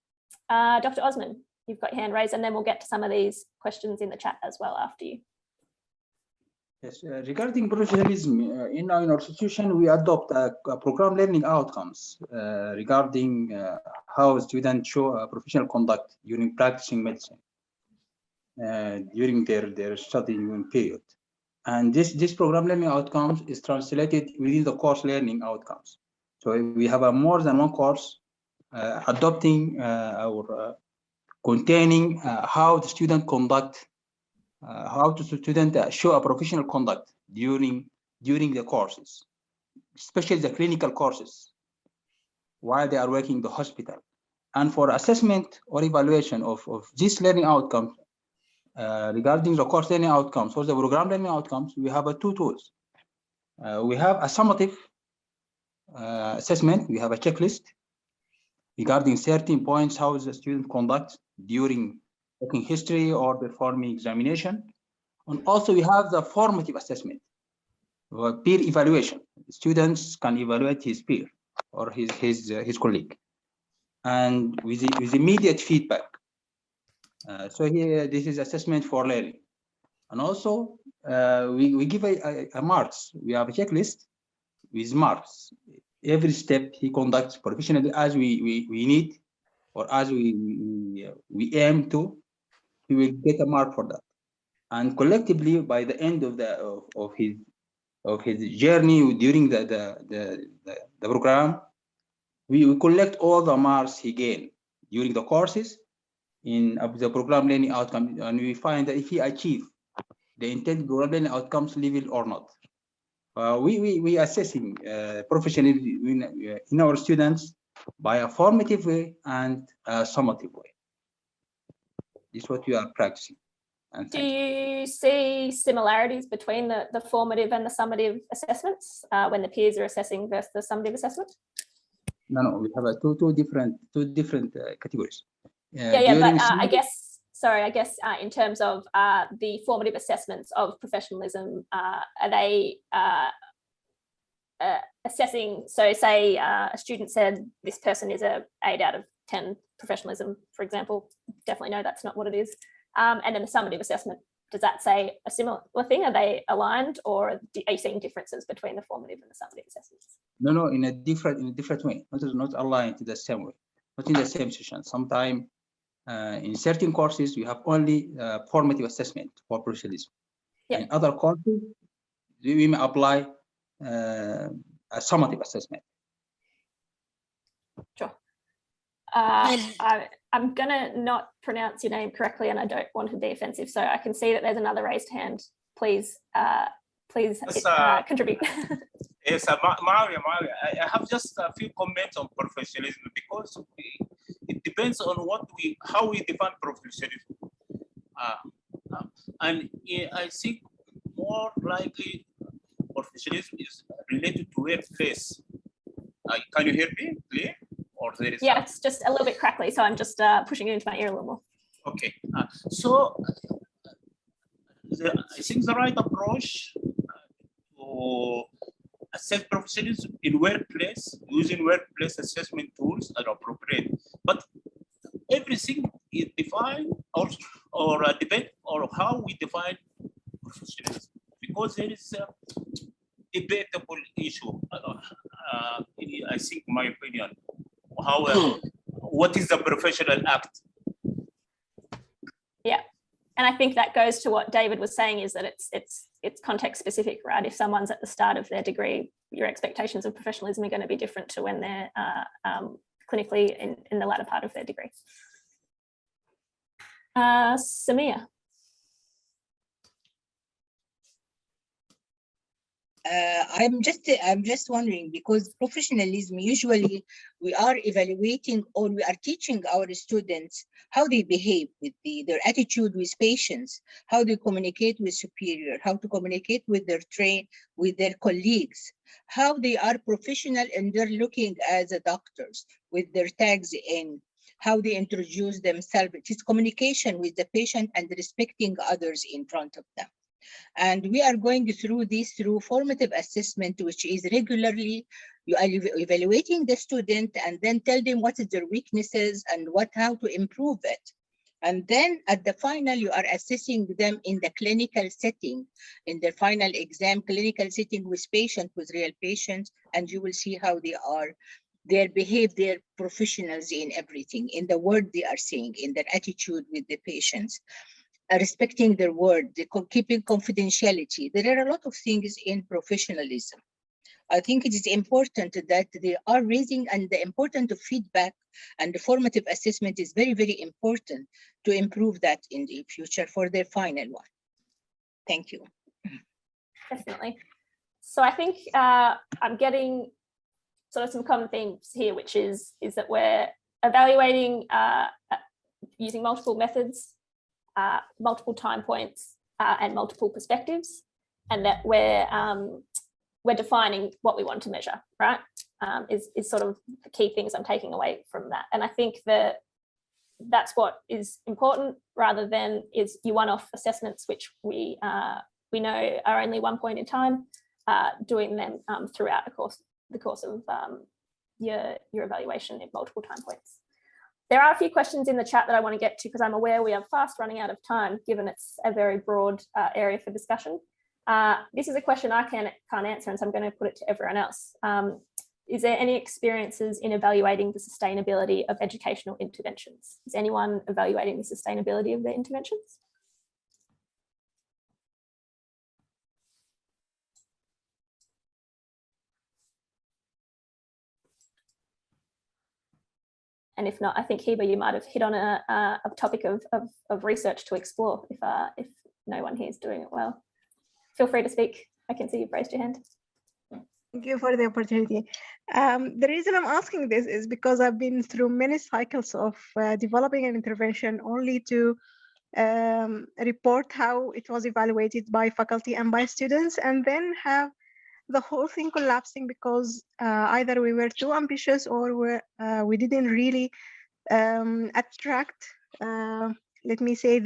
Dr. Osman, you've got your hand raised, and then we'll get to some of these questions in the chat as well after you.
Yes, regarding professionalism, in our institution, we adopt a program learning outcomes regarding how students show professional conduct during practicing medicine during their studying period. And this program learning outcomes is translated within the course learning outcomes. So we have more than one course adopting or containing how the student conduct, how the student show a professional conduct during the courses, especially the clinical courses, while they are working in the hospital. And for assessment or evaluation of this learning outcome, regarding the course learning outcomes or the program learning outcomes, we have two tools. We have a summative assessment. We have a checklist regarding 13 points how the student conducts during working history or performing examination. And also we have the formative assessment, or peer evaluation. Students can evaluate his peer or his colleague, and with immediate feedback. So here, this is assessment for learning. And also we give a marks. We have a checklist with marks. Every step he conducts professionally as we need, or as we aim to, he will get a mark for that. And collectively, by the end of his journey during the program, we collect all the marks he gained during the courses in the program learning outcome, and we find that if he achieved the intended program learning outcomes level or not. We assessing professionally in our students by a formative way and a summative way. This is what we are practicing. And
do you see similarities between the formative and the summative assessments when the peers are assessing versus the summative assessment?
No, we have two different categories.
But I guess in terms of the formative assessments of professionalism, are they assessing? So say a student said this person is a 8 out of 10 professionalism, for example. Definitely know that's not what it is. And then the summative assessment, does that say a similar thing? Are they aligned, or are you seeing differences between the formative and the summative assessments?
No, in a different way. Not aligned to the same way, not in the same session. Sometimes In certain courses, you have only formative assessment for professionalism.
Yeah.
In other courses, we may apply a summative assessment.
Sure.
Well-
I'm gonna not pronounce your name correctly, and I don't want to be offensive. So I can see that there's another raised hand. Please, please contribute.
Yes, Maria, I have just a few comments on professionalism, because it depends on how we define professionalism. And I think more likely professionalism is related to workplace. Can you hear me clear? Or there is
Yeah, it's just a little bit crackly, so I'm just pushing it into my ear a little more.
Okay, so I think the right approach to assess professionalism in workplace, using workplace assessment tools are appropriate. But everything is defined or depend on how we define professionalism, because there is a debatable issue. I think, my opinion, what is the professional act?
Yeah, and I think that goes to what David was saying, is that it's context specific, right? If someone's at the start of their degree, your expectations of professionalism are going to be different to when they're clinically in the latter part of their degree. Samia.
I'm just wondering, because professionalism, usually we are evaluating or we are teaching our students how they behave with their attitude with patients, how they communicate with superior, how to communicate with their colleagues, how they are professional and they're looking as a doctors with their tags in, how they introduce themselves. It is communication with the patient and respecting others in front of them. And we are going through this through formative assessment, which is regularly you are evaluating the student and then tell them what is their weaknesses and how to improve it. And then at the final, you are assessing them in the clinical setting, in their final exam, clinical setting with real patients, and you will see how they behave, they're professionals in everything, in the word they are saying, in their attitude with the patients. Respecting their word, keeping confidentiality. There are a lot of things in professionalism. I think it is important that they are raising, and the importance of feedback and the formative assessment is very, very important to improve that in the future for their final one. Thank you.
Definitely. So I think I'm getting sort of some common themes here, which is that we're evaluating using multiple methods, multiple time points, and multiple perspectives, and that we're defining what we want to measure, right? Is sort of the key things I'm taking away from that. And I think that that's what is important, rather than is your one-off assessments, which we know are only one point in time, doing them throughout the course of your evaluation at multiple time points. There are a few questions in the chat that I want to get to, because I'm aware we are fast running out of time, given it's a very broad area for discussion. This is a question I can't answer, and so I'm going to put it to everyone else. Is there any experiences in evaluating the sustainability of educational interventions? Is anyone evaluating the sustainability of their interventions? And if not, I think Heba, you might have hit on a topic of research to explore if no one here is doing it well. Feel free to speak. I can see you've raised your hand.
Thank you for the opportunity. The reason I'm asking this is because I've been through many cycles of developing an intervention only to report how it was evaluated by faculty and by students, and then have the whole thing collapsing because either we were too ambitious or we didn't really attract, let me say,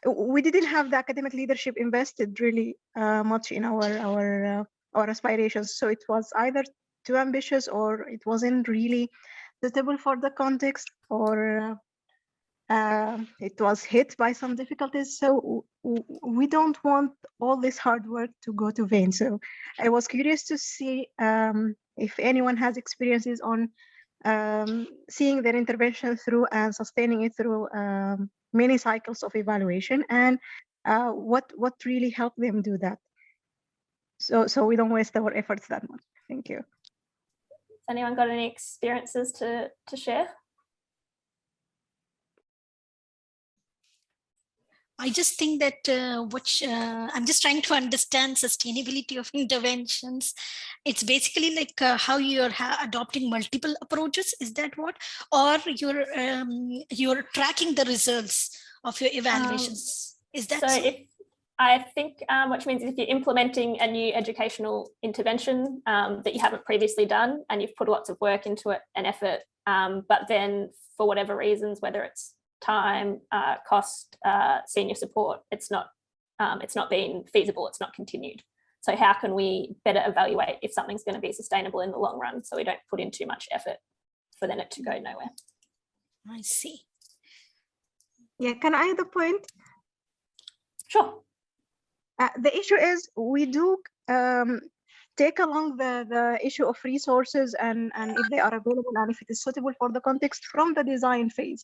we didn't have the academic leadership invested really much in our aspirations. So it was either too ambitious, or it wasn't really suitable for the context, or it was hit by some difficulties. So we don't want all this hard work to go to vain. So I was curious to see if anyone has experiences on seeing their intervention through and sustaining it through many cycles of evaluation, and what really helped them do that. So we don't waste our efforts that much. Thank you.
Has anyone got any experiences to share?
I just think that I'm just trying to understand sustainability of interventions. It's basically like how you're adopting multiple approaches. Is that what? Or you're tracking the results of your evaluations. Is that so?
I think what means is if you're implementing a new educational intervention that you haven't previously done and you've put lots of work into it and effort, but then for whatever reasons, whether it's time, cost, senior support, it's not been feasible, it's not continued. So how can we better evaluate if something's going to be sustainable in the long run, so we don't put in too much effort for then it to go nowhere?
I see.
Yeah, can I add a point?
Sure.
The issue is we do take along the issue of resources and if they are available and if it is suitable for the context from the design phase.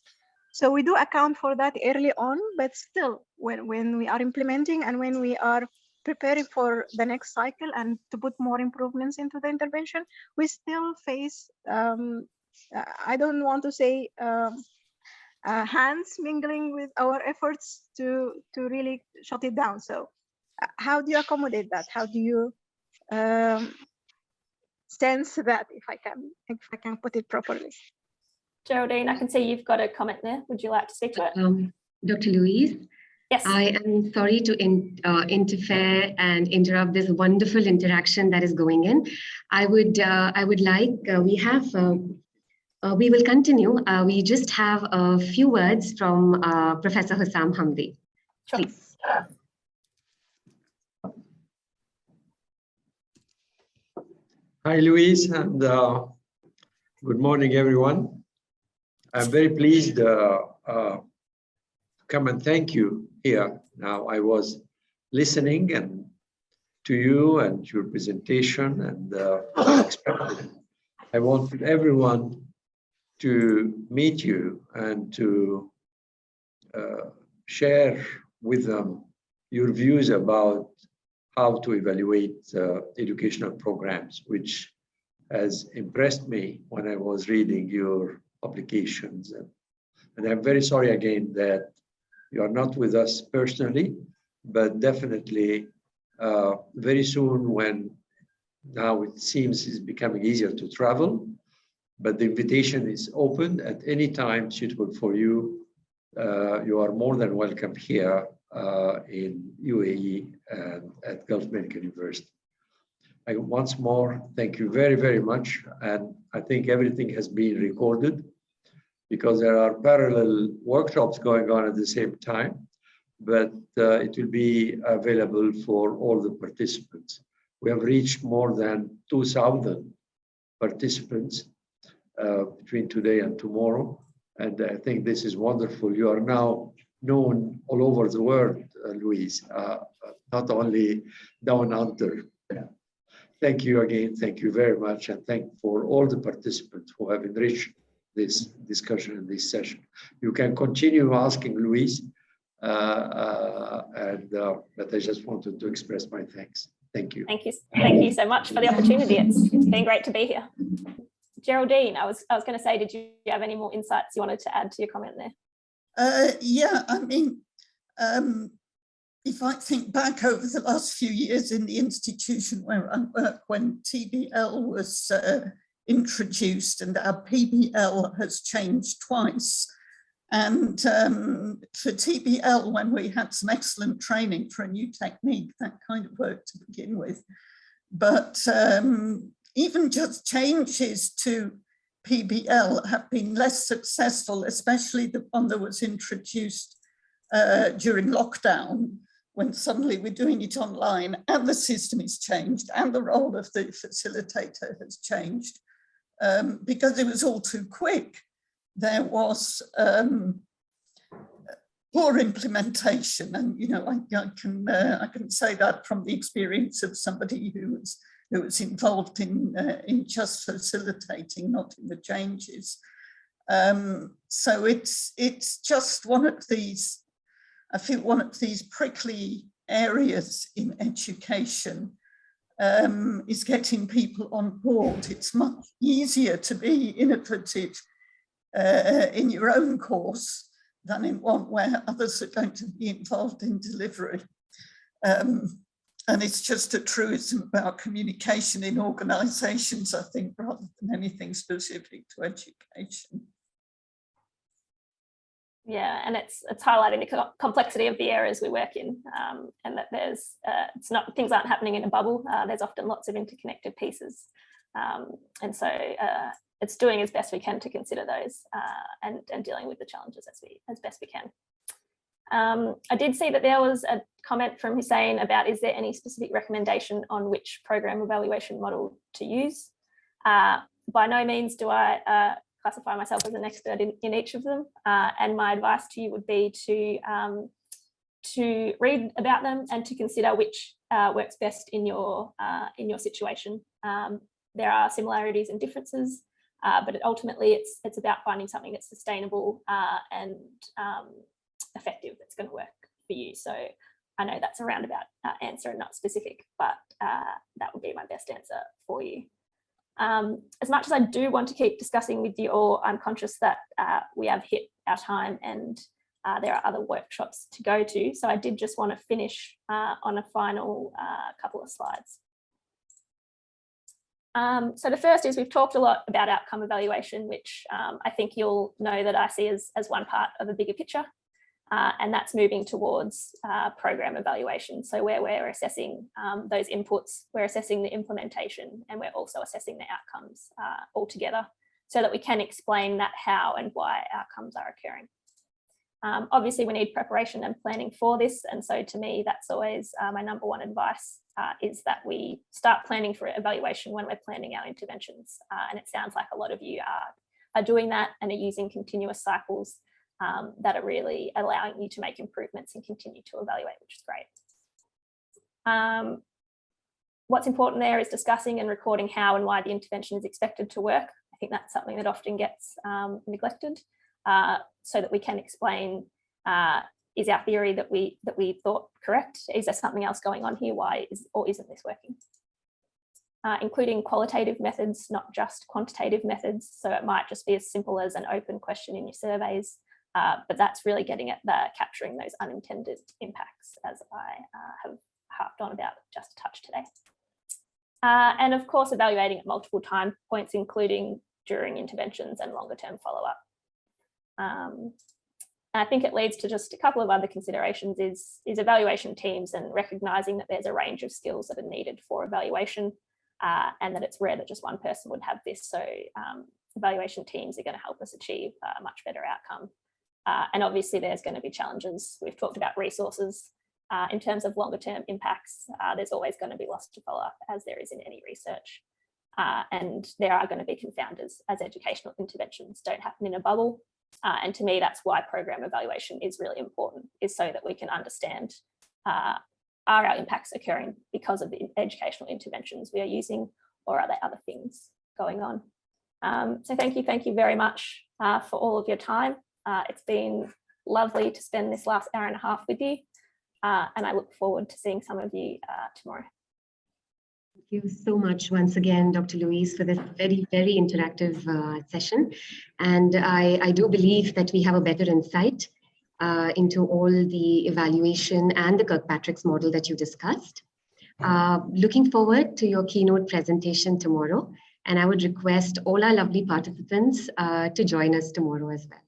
So we do account for that early on, but still when we are implementing and when we are preparing for the next cycle and to put more improvements into the intervention, we still face, I don't want to say hands mingling with our efforts to really shut it down. So how do you accommodate that? How do you sense that, if I can put it properly?
Geraldine, I can see you've got a comment there. Would you like to speak to it?
Dr. Louise?
Yes.
I am sorry to interfere and interrupt this wonderful interaction that is going in. I would like, we will continue. We just have a few words from Professor Hussam Hamdi.
Sure.
Please.
Hi, Louise, and good morning, everyone. I'm very pleased to come and thank you here. Now, I was listening and to you and your presentation and expected. I wanted everyone to meet you and to share with them your views about how to evaluate educational programs, which has impressed me when I was reading your publications. And I'm very sorry again that you are not with us personally, but definitely very soon, when now it seems it's becoming easier to travel, but the invitation is open at any time suitable for you. You are more than welcome here in UAE and at Gulf Medical University. I once more thank you very, very much. And I think everything has been recorded because there are parallel workshops going on at the same time, but it will be available for all the participants. We have reached more than 2,000 participants between today and tomorrow. And I think this is wonderful. You are now known all over the world, Louise, not only down under. Thank you again. Thank you very much. And thank for all the participants who have enriched this discussion in this session. You can continue asking Louise, but I just wanted to express my thanks. Thank you.
Thank you. Thank you so much for the opportunity. It's been great to be here. Geraldine, I was going to say, did you have any more insights you wanted to add to your comment there?
Yeah, I mean, if I think back over the last few years in the institution where I work, when TBL was introduced, and our PBL has changed twice. And for TBL, when we had some excellent training for a new technique, that kind of worked to begin with. But even just changes to PBL have been less successful, especially the one that was introduced during lockdown, when suddenly we're doing it online and the system is changed and the role of the facilitator has changed because it was all too quick. There was poor implementation, and you know I can say that from the experience of somebody who was who was involved in just facilitating, not in the changes. So it's just one of these, I feel, one of these prickly areas in education is getting people on board. It's much easier to be innovative in your own course than in one where others are going to be involved in delivery. And it's just a truism about communication in organisations, I think, rather than anything specific to education.
Yeah, and it's highlighting the complexity of the areas we work in, and that there's it's not, things aren't happening in a bubble. There's often lots of interconnected pieces, and so it's doing as best we can to consider those and dealing with the challenges as best we can. I did see that there was a comment from Hussein about, is there any specific recommendation on which program evaluation model to use? By no means do I classify myself as an expert in each of them, and my advice to you would be to read about them and to consider which works best in your situation. There are similarities and differences, but ultimately it's about finding something that's sustainable and effective, that's going to work for you. So I know that's a roundabout answer and not specific, but that would be my best answer for you. As much as I do want to keep discussing with you all, I'm conscious that we have hit our time and there are other workshops to go to. So I did just want to finish on a final couple of slides. So the first is, we've talked a lot about outcome evaluation, which I think you'll know that I see as one part of a bigger picture. And that's moving towards program evaluation. So where we're assessing those inputs, we're assessing the implementation, and we're also assessing the outcomes all together, so that we can explain that how and why outcomes are occurring. Obviously, we need preparation and planning for this. And so to me, that's always my number one advice, is that we start planning for evaluation when we're planning our interventions. And it sounds like a lot of you are doing that and are using continuous cycles that are really allowing you to make improvements and continue to evaluate, which is great. What's important there is discussing and recording how and why the intervention is expected to work. I think that's something that often gets neglected, so that we can explain, is our theory that we thought correct? Is there something else going on here? Why or isn't this working? Including qualitative methods, not just quantitative methods. So it might just be as simple as an open question in your surveys, but that's really getting at capturing those unintended impacts, as I have harped on about just a touch today. And of course, evaluating at multiple time points, including during interventions and longer term follow-up. I think it leads to just a couple of other considerations, is evaluation teams, and recognising that there's a range of skills that are needed for evaluation, and that it's rare that just one person would have this. So evaluation teams are going to help us achieve a much better outcome. And obviously there's going to be challenges. We've talked about resources. In terms of longer term impacts, there's always going to be loss to follow up, as there is in any research. And there are going to be confounders, as educational interventions don't happen in a bubble. And to me, that's why program evaluation is really important, is so that we can understand, are our impacts occurring because of the educational interventions we are using, or are there other things going on? So thank you very much for all of your time. It's been lovely to spend this last hour and a half with you, and I look forward to seeing some of you tomorrow.
Thank you so much once again, Dr. Louise, for this very, very interactive session. And I do believe that we have a better insight into all the evaluation and the Kirkpatrick's model that you discussed. Looking forward to your keynote presentation tomorrow. And I would request all our lovely participants to join us tomorrow as well.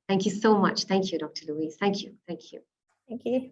Thank you so much. Thank you, Dr. Louise. Thank you. Thank you.
Thank you.